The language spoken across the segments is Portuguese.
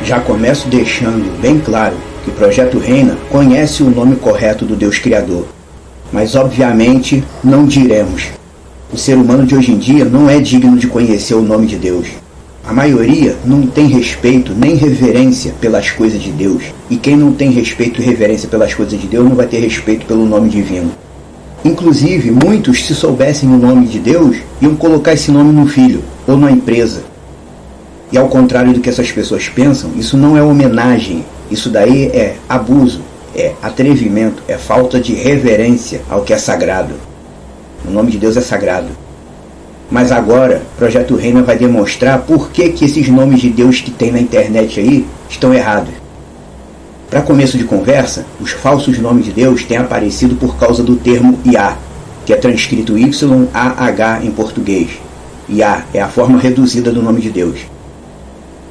Já começo deixando bem claro que o Projeto Reina conhece o nome correto do Deus Criador, mas obviamente não diremos. O ser humano de hoje em dia não é digno de conhecer o nome de Deus. A maioria não tem respeito nem reverência pelas coisas de Deus, e quem não tem respeito e reverência pelas coisas de Deus não vai ter respeito pelo nome divino. Inclusive, muitos, se soubessem o nome de Deus, iam colocar esse nome no filho ou na empresa. E ao contrário do que essas pessoas pensam, isso não é homenagem, isso daí é abuso, é atrevimento, é falta de reverência ao que é sagrado. O nome de Deus é sagrado. Mas agora, o Projeto Reina vai demonstrar por que esses nomes de Deus que tem na internet aí estão errados. Para começo de conversa, os falsos nomes de Deus têm aparecido por causa do termo Yah, que é transcrito Y-A-H em português. Yah é a forma reduzida do nome de Deus.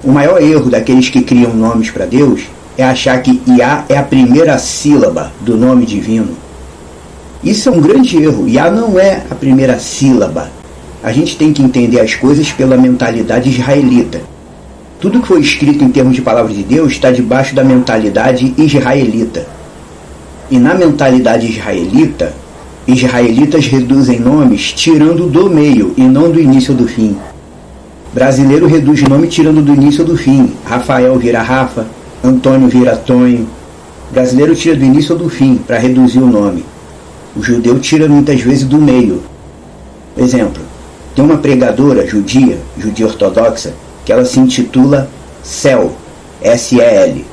O maior erro daqueles que criam nomes para Deus é achar que Yah é a primeira sílaba do nome divino. Isso é um grande erro. Yah não é a primeira sílaba. A gente tem que entender as coisas pela mentalidade israelita. Tudo que foi escrito em termos de palavra de Deus está debaixo da mentalidade israelita. E na mentalidade israelita, israelitas reduzem nomes tirando do meio e não do início ou do fim. Brasileiro reduz nome tirando do início ou do fim. Rafael vira Rafa, Antônio vira Tonho. Brasileiro tira do início ou do fim para reduzir o nome. O judeu tira muitas vezes do meio. Exemplo, tem uma pregadora judia ortodoxa, que ela se intitula Cel, S-E-L,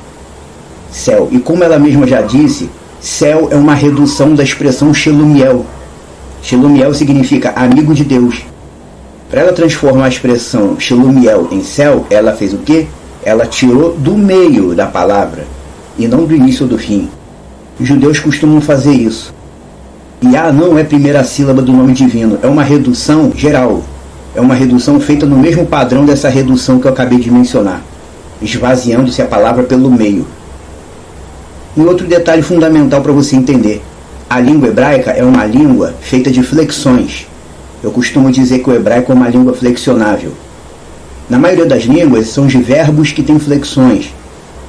Cel. E como ela mesma já disse, Cel é uma redução da expressão Shelumiel. Shelumiel significa amigo de Deus. Para ela transformar a expressão Shelumiel em Cel, ela fez o quê? Ela tirou do meio da palavra, e não do início ou do fim. Os judeus costumam fazer isso. Yah não é a primeira sílaba do nome divino, é uma redução geral. É uma redução feita no mesmo padrão dessa redução que eu acabei de mencionar, esvaziando-se a palavra pelo meio. Um outro detalhe fundamental para você entender: a língua hebraica é uma língua feita de flexões. Eu costumo dizer que o hebraico é uma língua flexionável. Na maioria das línguas são de verbos que têm flexões,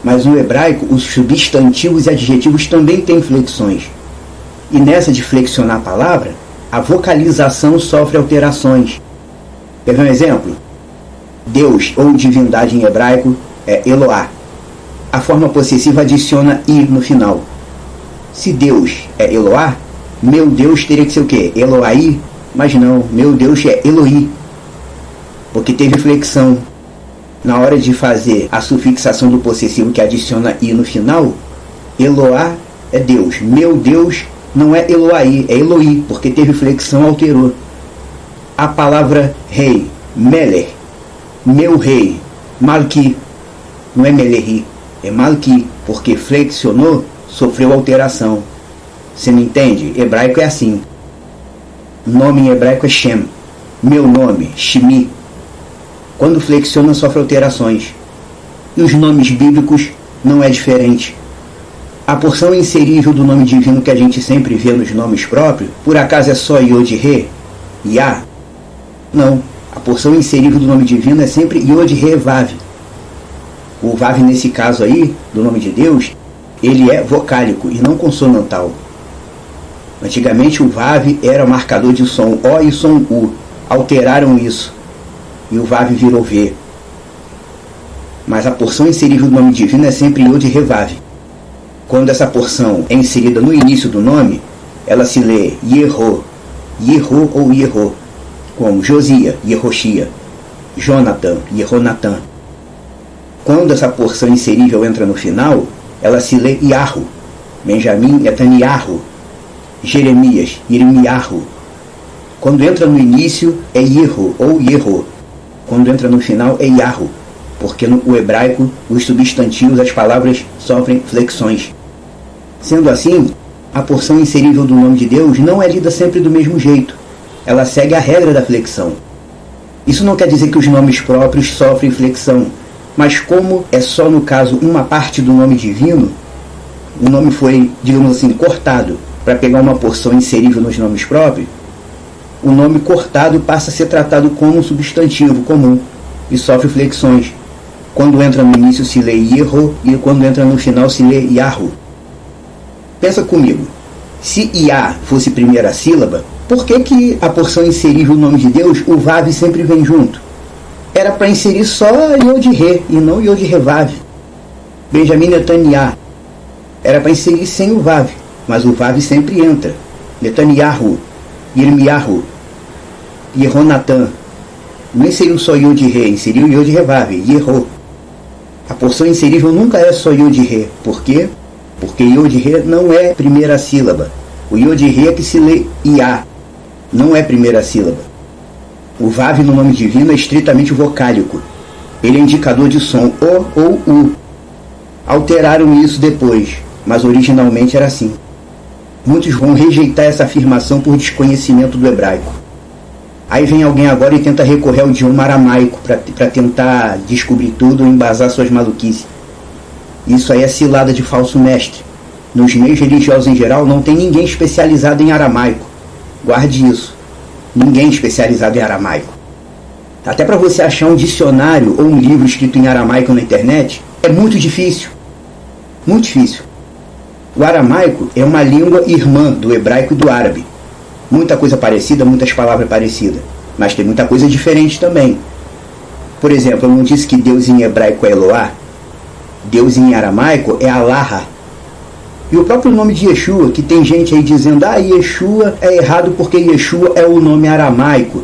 mas no hebraico os substantivos e adjetivos também têm flexões. E nessa de flexionar a palavra, a vocalização sofre alterações. Quer ver um exemplo? Deus ou divindade em hebraico é Eloá. A forma possessiva adiciona i no final. Se Deus é Eloá, meu Deus teria que ser o quê? Eloai? Mas não, meu Deus é Eloí. Porque teve flexão. Na hora de fazer a sufixação do possessivo que adiciona i no final, Eloá é Deus. Meu Deus não é Eloai, é Eloí, porque teve flexão, alterou. A palavra rei, Meler, meu rei, Malki, não é Meleri, é Malki, porque flexionou, sofreu alteração. Você não entende? Hebraico é assim. Nome em hebraico é Shem. Meu nome, Shimi. Quando flexiona, sofre alterações. E os nomes bíblicos não é diferente. A porção inserível do nome divino que a gente sempre vê nos nomes próprios, por acaso é só Yod-He, Yah? Não. A porção inserível do nome divino é sempre Yod-He Vav. O Vav, nesse caso aí, do nome de Deus, ele é vocálico e não consonantal. Antigamente o Vav era marcador de som O e som U. Alteraram isso e o Vav virou V. Mas a porção inserível do nome divino é sempre Yod-He Vav. Quando essa porção é inserida no início do nome, ela se lê Yerô, Yerô ou Yerô, como Josia, Yehoshia, Jonathan, Yehonatan. Quando essa porção inserível entra no final, ela se lê Yahu, Benjamim, Netanyahu, Jeremias, Irmiyahu. Quando entra no início é Yehu ou Yerô. Quando entra no final é Yahu, porque no hebraico os substantivos, as palavras sofrem flexões. Sendo assim, a porção inserível do nome de Deus não é lida sempre do mesmo jeito. Ela segue a regra da flexão. Isso não quer dizer que os nomes próprios sofrem flexão, mas como é só no caso uma parte do nome divino, o nome foi, digamos assim, cortado para pegar uma porção inserível nos nomes próprios, o nome cortado passa a ser tratado como um substantivo comum e sofre flexões. Quando entra no início se lê Yeho e quando entra no final se lê Yahu. Pensa comigo, se Yah fosse primeira sílaba, por que a porção inserível o nome de Deus, o Vav sempre vem junto? Era para inserir só Yod-He e não Yod-He-Vav. Benjamin Netanyahu. Era para inserir sem o Vav, mas o Vav sempre entra. Netanyahu, Yirmiyahu, Yehonatan. Não inseriu só Yod-He, inseriu Yod-He-Vav, Yeho. A porção inserível nunca é só Yod-He. Por quê? Porque Yod-He não é primeira sílaba. O Yod-He é que se lê Yah, não é primeira sílaba. O Vav no nome divino é estritamente vocálico. Ele é indicador de som O ou U. Alteraram isso depois, mas originalmente era assim. Muitos vão rejeitar essa afirmação por desconhecimento do hebraico. Aí vem alguém agora e tenta recorrer ao idioma aramaico para tentar descobrir tudo ou embasar suas maluquices. Isso aí é cilada de falso mestre. Nos meios religiosos em geral não tem ninguém especializado em aramaico. Guarde isso. Ninguém especializado em aramaico. Até para você achar um dicionário ou um livro escrito em aramaico na internet, é muito difícil. Muito difícil. O aramaico é uma língua irmã do hebraico e do árabe. Muita coisa parecida, muitas palavras parecidas. Mas tem muita coisa diferente também. Por exemplo, eu não disse que Deus em hebraico é Eloá? Deus em aramaico é Allah. E o próprio nome de Yeshua, que tem gente aí dizendo, Yeshua é errado porque Yeshua é o nome aramaico.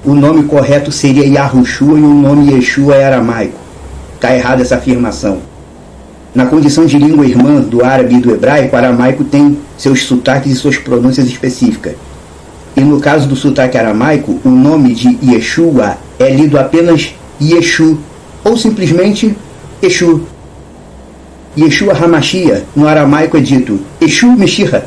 O nome correto seria Yahushua e o nome Yeshua é aramaico. Está errada essa afirmação. Na condição de língua irmã do árabe e do hebraico, o aramaico tem seus sotaques e suas pronúncias específicas. E no caso do sotaque aramaico, o nome de Yeshua é lido apenas Yeshu, ou simplesmente Yeshu. Yeshua HaMashiach, no aramaico é dito Yeshu Meshiach.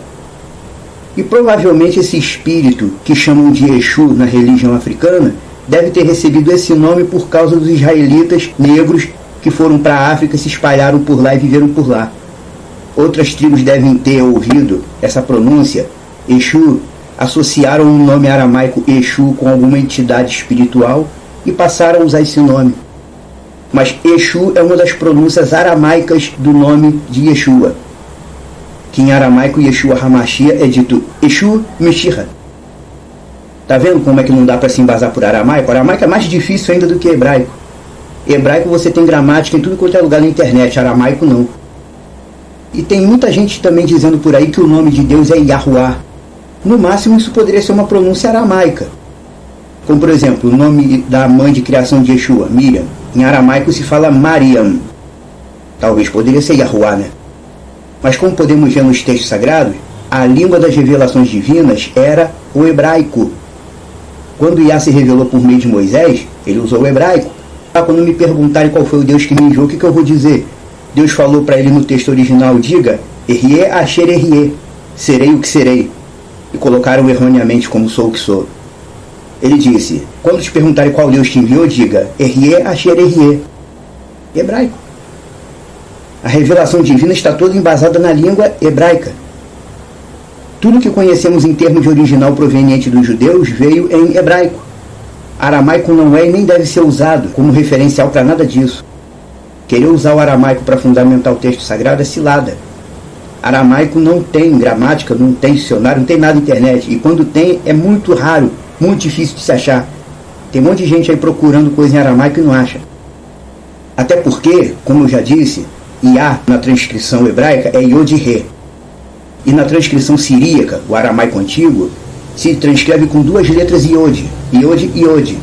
E provavelmente esse espírito que chamam de Yeshu na religião africana deve ter recebido esse nome por causa dos israelitas negros que foram para a África, se espalharam por lá e viveram por lá. Outras tribos devem ter ouvido essa pronúncia, Yeshu, associaram o nome aramaico Yeshu com alguma entidade espiritual e passaram a usar esse nome. Mas Yeshu é uma das pronúncias aramaicas do nome de Yeshua, que em aramaico Yeshua HaMashiach é dito Yeshu Meshiach. Tá vendo como é que não dá para se embasar por aramaico? O aramaico é mais difícil ainda do que hebraico. Hebraico você tem gramática em tudo quanto é lugar na internet, aramaico não. E tem muita gente também dizendo por aí que o nome de Deus é Yahuwah. No máximo isso poderia ser uma pronúncia aramaica. Como por exemplo, o nome da mãe de criação de Yeshua, Miriam. Em aramaico se fala Mariam. Talvez poderia ser Yahuwah, né? Mas como podemos ver nos textos sagrados, a língua das revelações divinas era o hebraico. Quando Yah se revelou por meio de Moisés, ele usou o hebraico. Quando me perguntarem qual foi o Deus que me enviou, o que eu vou dizer? Deus falou para ele no texto original, diga, Erie Asher Erie, serei o que serei. E colocaram erroneamente como sou o que sou. Ele disse, quando te perguntarem qual Deus te enviou, diga, Erie Asher Erie. Hebraico. A revelação divina está toda embasada na língua hebraica. Tudo que conhecemos em termos de original proveniente dos judeus veio em hebraico. Aramaico não é e nem deve ser usado como referencial para nada disso. Querer usar o aramaico para fundamentar o texto sagrado é cilada. Aramaico não tem gramática, não tem dicionário, não tem nada na internet. E quando tem, é muito raro, muito difícil de se achar. Tem um monte de gente aí procurando coisa em aramaico e não acha. Até porque, como eu já disse, Yah na transcrição hebraica é Yod-He. E na transcrição siríaca, o aramaico antigo, se transcreve com duas letras Yod, Yod e Yod.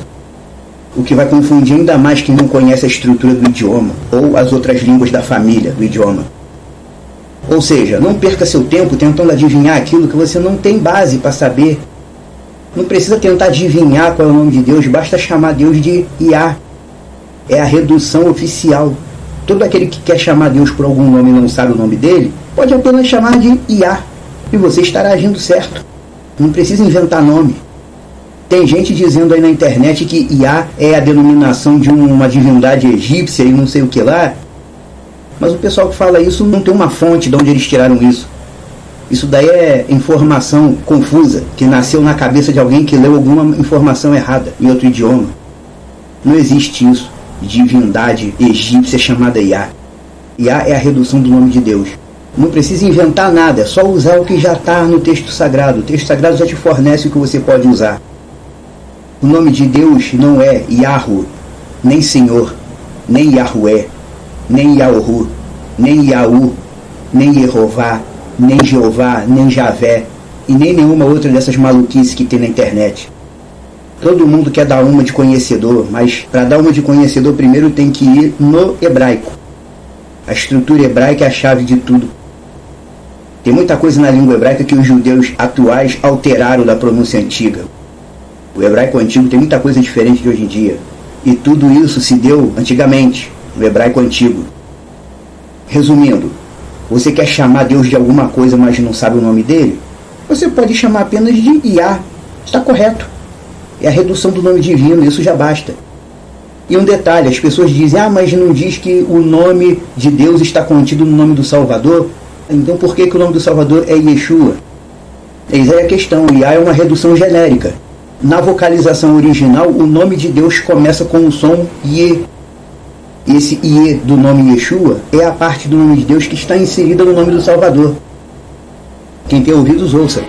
O que vai confundir ainda mais quem não conhece a estrutura do idioma, ou as outras línguas da família do idioma. Ou seja, não perca seu tempo tentando adivinhar aquilo que você não tem base para saber. Não precisa tentar adivinhar qual é o nome de Deus, basta chamar Deus de Yah. É a redução oficial. Todo aquele que quer chamar Deus por algum nome e não sabe o nome dele, pode apenas chamar de Yah. E você estará agindo certo. Não precisa inventar nome. Tem gente dizendo aí na internet que Yah é a denominação de uma divindade egípcia e não sei o que lá. Mas o pessoal que fala isso não tem uma fonte de onde eles tiraram isso. Isso daí é informação confusa, que nasceu na cabeça de alguém que leu alguma informação errada em outro idioma. Não existe isso. divindade egípcia chamada Yah. Yah é a redução do nome de Deus. Não precisa inventar nada, é só usar o que já está no texto sagrado. O texto sagrado já te fornece o que você pode usar. O nome de Deus não é Yahweh, nem Senhor, nem Yahweh, nem Yahu, nem Yahu, nem Yehová, nem Jeová, nem Javé, e nem nenhuma outra dessas maluquices que tem na internet. Todo mundo quer dar uma de conhecedor, mas para dar uma de conhecedor primeiro tem que ir no hebraico. A estrutura hebraica é a chave de tudo. Tem muita coisa na língua hebraica que os judeus atuais alteraram da pronúncia antiga. O hebraico antigo tem muita coisa diferente de hoje em dia. E tudo isso se deu antigamente, no hebraico antigo. Resumindo, você quer chamar Deus de alguma coisa, mas não sabe o nome dele? Você pode chamar apenas de Yah. Está correto. É a redução do nome divino, isso já basta. E um detalhe, as pessoas dizem, mas não diz que o nome de Deus está contido no nome do Salvador? Então por que o nome do Salvador é Yeshua? Eis aí a questão, Yah é uma redução genérica. Na vocalização original, o nome de Deus começa com o som Ye. Esse Ye do nome Yeshua é a parte do nome de Deus que está inserida no nome do Salvador. Quem tem ouvidos, ouça.